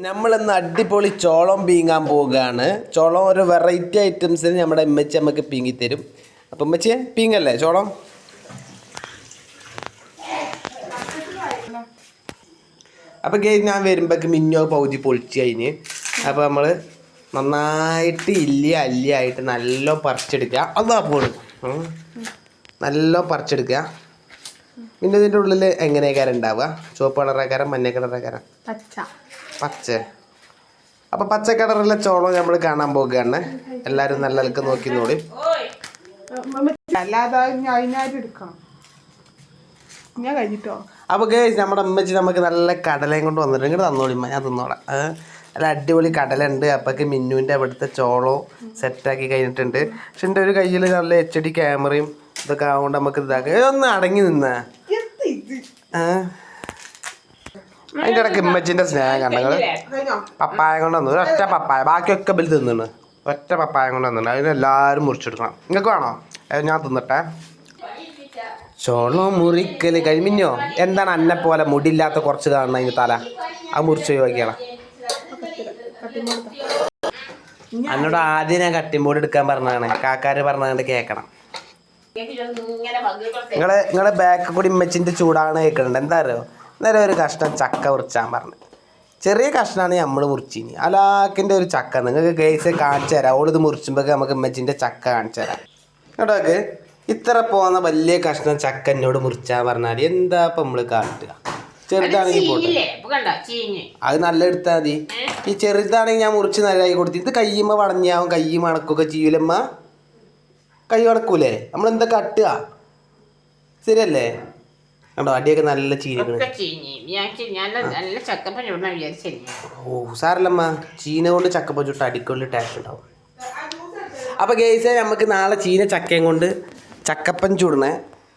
നമ്മളിന്ന് അടിപൊളി ചോളം പീങ്ങാൻ പോവുകയാണ്. ചോളം ഒരു വെറൈറ്റി ഐറ്റംസിന് നമ്മുടെ ഉമ്മച്ചി നമുക്ക് പീങ്ങി തരും. അപ്പം ഉമ്മച്ചിയെ പീങ്ങല്ലേ ചോളം? അപ്പം ഞാൻ വരുമ്പോഴേക്ക് മിന്നോ പൗതി പൊളിച്ച് കഴിഞ്ഞ് അപ്പോൾ നമ്മൾ നന്നായിട്ട് അല്ലിയായിട്ട് നല്ല പറിച്ചെടുക്കുക. അതാ പോണ് നല്ല പറിച്ചെടുക്കുക. പിന്നെ ഇതിൻ്റെ ഉള്ളിൽ എങ്ങനെയൊക്കെ ഉണ്ടാവുക? ചുവപ്പ് കളറേക്കാരം, മഞ്ഞ കളറേക്കാരം, പച്ച. അപ്പം പച്ച കളറിലെ ചോളം നമ്മൾ കാണാൻ പോകുകയാണ്. എല്ലാവരും നല്ല നിലക്ക് നോക്കി നോടി. അപ്പോൾ നമ്മുടെ അമ്മച്ചി നമുക്ക് നല്ല കടലയും കൊണ്ട് വന്നിട്ട് ഇങ്ങോട്ട് തന്നോളി, ഞാൻ തിന്നോളാം. നല്ല അടിപൊളി കടല ഉണ്ട്. അപ്പൊക്ക് മിന്നുവിൻ്റെ അവിടുത്തെ ചോളവും സെറ്റാക്കി കഴിഞ്ഞിട്ടുണ്ട്. പക്ഷെ എൻ്റെ ഒരു കയ്യിൽ നല്ല HD ക്യാമറയും ഇതൊക്കെ ആവുകൊണ്ട് നമുക്ക് ഇതാക്കാം. ഒന്ന് അടങ്ങി നിന്നാ അതിൻ്റെ ഇടയ്ക്ക് ഇമ്മച്ചിൻ്റെ സ്നേഹം കണ്ടങ്ങൾ പപ്പായ കൊണ്ട് വന്നു. ഒറ്റ പപ്പായ, ബാക്കിയൊക്കെ ബിൽ തിന്നു. ഒറ്റ പപ്പായ കൊണ്ട് വന്നിട്ടുണ്ട്. അതിനെല്ലാവരും മുറിച്ചെടുക്കണം. നിങ്ങൾക്ക് വേണോ? ഞാൻ തിന്നട്ടെ. ചോളം മുറിക്കല് കഴിഞ്ഞോ? എന്താണ് അന്നെ പോലെ മുടിയില്ലാത്ത കുറച്ച് കാണണം അതിന് തല? അത് മുറിച്ച് ഒഴിവാക്കിയാളാ. എന്നോട് ആദ്യം ഞാൻ കട്ടിംഗ് ബോർഡ് എടുക്കാൻ പറഞ്ഞതാണ്. കാക്കാര് പറഞ്ഞതുകൊണ്ട് കേൾക്കണം. നിങ്ങളെ ബാക്ക് കൂടി ഇമ്മച്ചിൻ്റെ ചൂടാണ് കേൾക്കുന്നുണ്ട്. എന്താ അറിയോ? നേരെ ഒരു കഷ്ണം ചക്ക മുറിച്ചാൻ പറഞ്ഞു. ചെറിയ കഷ്ണമാണ് നമ്മൾ മുറിച്ചിനി. അലാക്കിൻ്റെ ഒരു ചക്ക നിങ്ങൾക്ക് കേസ് കാണിച്ചു തരാം. അവളിത് മുറിച്ചുമ്പോൾ നമുക്ക് ഇമ്മച്ചിൻ്റെ ചക്ക കാണിച്ചു തരാം. കേട്ടോക്ക് ഇത്ര പോകുന്ന വലിയ കഷ്ണം ചക്ക എന്നോട് മുറിച്ചാൻ പറഞ്ഞാൽ എന്താ ഇപ്പം നമ്മൾ കാട്ടുക? ചെറുതാണെങ്കിൽ പോട്ടെ, അത് നല്ല എടുത്താൽ മതി. ഈ ചെറുതാണെങ്കിൽ ഞാൻ മുറിച്ച് നല്ലതായി കൊടുത്തു. ഇത് കയ്യുമ്മ വളഞ്ഞാവും, കൈ മണക്കൊക്കെ ചെയ്യൂലമ്മ. കൈ മണക്കൂലേ? നമ്മളെന്താ കട്ടുക? ശരിയല്ലേ? കണ്ടോ അടിയൊക്കെ നല്ല ചീനിക്കണം. ഓ സാരല്ലമ്മ, ചീന കൊണ്ട് ചക്കപ്പ ചുട്ട് അടിക്കൊള്ളി ടേസ്റ്റ് ഉണ്ടാവും. അപ്പോൾ ഗെയ്സേ നമുക്ക് നാളെ ചീന ചക്കയും കൊണ്ട് ചക്കപ്പൻ ചുടുന്ന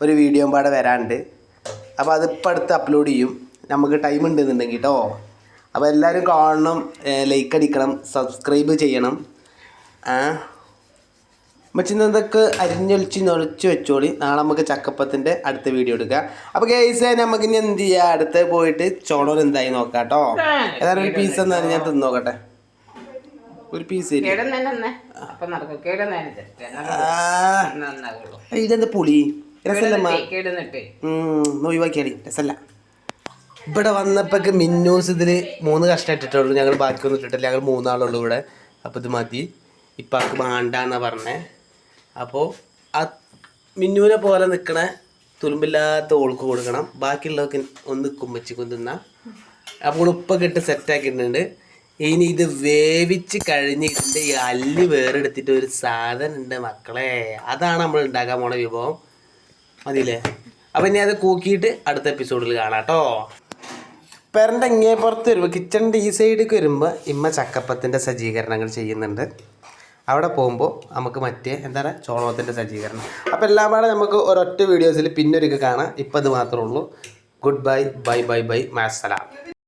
ഒരു വീഡിയോ പാടെ വരാണ്ട്. അപ്പോൾ അതിപ്പോൾ അടുത്ത് അപ്ലോഡ് ചെയ്യും. നമുക്ക് ടൈം ഉണ്ടെന്നുണ്ടെങ്കിൽ കേട്ടോ. അപ്പോൾ എല്ലാവരും കാണണം, ലൈക്ക് അടിക്കണം, സബ്സ്ക്രൈബ് ചെയ്യണം. മച്ചിന്നതൊക്കെ അരിഞ്ഞൊലിച്ച് നൊളിച്ച് വെച്ചോളി. നാളെ നമുക്ക് ചക്കപ്പത്തിൻ്റെ അടുത്ത വീഡിയോ എടുക്കാം. അപ്പോൾ ഗൈസ് നമുക്ക് ഇനി എന്ത് ചെയ്യുക? അടുത്ത് പോയിട്ട് ചോളം എന്തായി നോക്കാം കേട്ടോ. ഏതായാലും ഒരു പീസ് എന്നാലും ഞാൻ തിന്ന് നോക്കട്ടെ. ഒരു പീസ് ഇതെന്താ പുളി? രസമല്ലമ്മ, ഒഴിവാക്കിയാടി, രസമല്ല. ഇവിടെ വന്നപ്പോഴേക്ക് മിന്നൂസ് ഇതിൽ 3 കഷ്ണം ഇട്ടിട്ടുള്ളൂ. ഞങ്ങൾ ബാക്കിയൊന്നും ഇട്ടിട്ടില്ല. ഞങ്ങൾ 3 ആളുള്ളൂ ഇവിടെ. അപ്പോൾ ഇത് മതി. ഇപ്പം ആൾക്ക് വേണ്ടാന്നാണ് പറഞ്ഞത്. അപ്പോൾ ആ മിന്നുവിനെ പോലെ നിൽക്കണ തുലുമ്പില്ലാത്ത ഓൾക്ക് കൊടുക്കണം. ബാക്കിയുള്ളവർക്ക് ഒന്ന് കുമ്പച്ചിക്കും തിന്നാം. അപ്പോൾ ഉപ്പൊക്കെ ഇട്ട് സെറ്റാക്കിയിട്ടുണ്ട്. ഇനി ഇത് വേവിച്ച് കഴിഞ്ഞ് ഇതിൻ്റെ ഈ അല്ലി വേറെടുത്തിട്ട് ഒരു സാധനം ഉണ്ട് മക്കളെ. അതാണ് നമ്മൾ ഉണ്ടാക്കാൻ പോണ വിഭവം. മതിയില്ലേ? അപ്പം ഇനി അത് കൂക്കിയിട്ട് അടുത്ത എപ്പിസോഡിൽ കാണാം കേട്ടോ. പെരൻ്റെ ഇങ്ങേ പുറത്ത് വരുമ്പോൾ, കിച്ചണിൻ്റെ ഈ സൈഡിലേക്ക് വരുമ്പോൾ ഇമ്മ ചക്കപ്പത്തിൻ്റെ സജ്ജീകരണങ്ങൾ ചെയ്യുന്നുണ്ട്. അവിടെ പോകുമ്പോൾ നമുക്ക് മറ്റേ എന്താണ് ചോളത്തിൻ്റെ സജ്ജീകരണം. അപ്പോൾ എല്ലാം പാടെ നമുക്ക് ഒരൊറ്റ വീഡിയോസിൽ പിന്നൊരുക്ക് കാണാം. ഇപ്പം ഇത് മാത്രമേ ഉള്ളൂ. Good bye, bye bye bye, മാസ്സലാം.